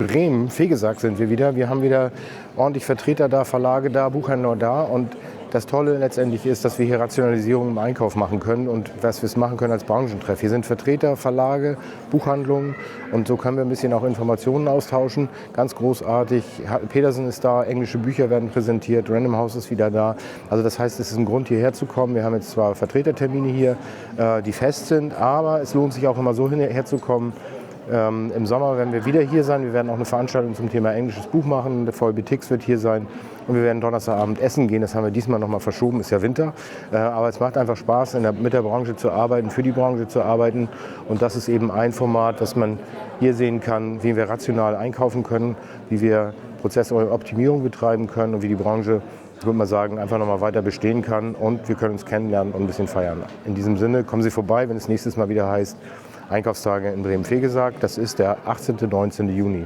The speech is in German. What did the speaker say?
Bremen, Fegesack sind wir wieder. Wir haben wieder ordentlich Vertreter da, Verlage da, Buchhändler da. Und das Tolle letztendlich ist, dass wir hier Rationalisierung im Einkauf machen können und was wir es machen können als Branchentreff. Hier sind Vertreter, Verlage, Buchhandlungen und so können wir ein bisschen auch Informationen austauschen. Ganz großartig. Petersen ist da, englische Bücher werden präsentiert, Random House ist wieder da. Also das heißt, es ist ein Grund, hierher zu kommen. Wir haben jetzt zwar Vertretertermine hier, die fest sind, aber es lohnt sich auch immer so herzukommen. Im Sommer werden wir wieder hier sein. Wir werden auch eine Veranstaltung zum Thema englisches Buch machen. Der VLB Tix wird hier sein. Und wir werden Donnerstagabend essen gehen. Das haben wir diesmal noch mal verschoben. Ist ja Winter. Aber es macht einfach Spaß, mit der Branche zu arbeiten, für die Branche zu arbeiten. Und das ist eben ein Format, das man hier sehen kann, wie wir rational einkaufen können, wie wir Prozessoptimierung betreiben können und wie die Branche, ich würde mal sagen, einfach noch mal weiter bestehen kann. Und wir können uns kennenlernen und ein bisschen feiern. In diesem Sinne, kommen Sie vorbei, wenn es nächstes Mal wieder heißt Einkaufstage in Bremen-Fegesack. Das ist der 18. und 19. Juni.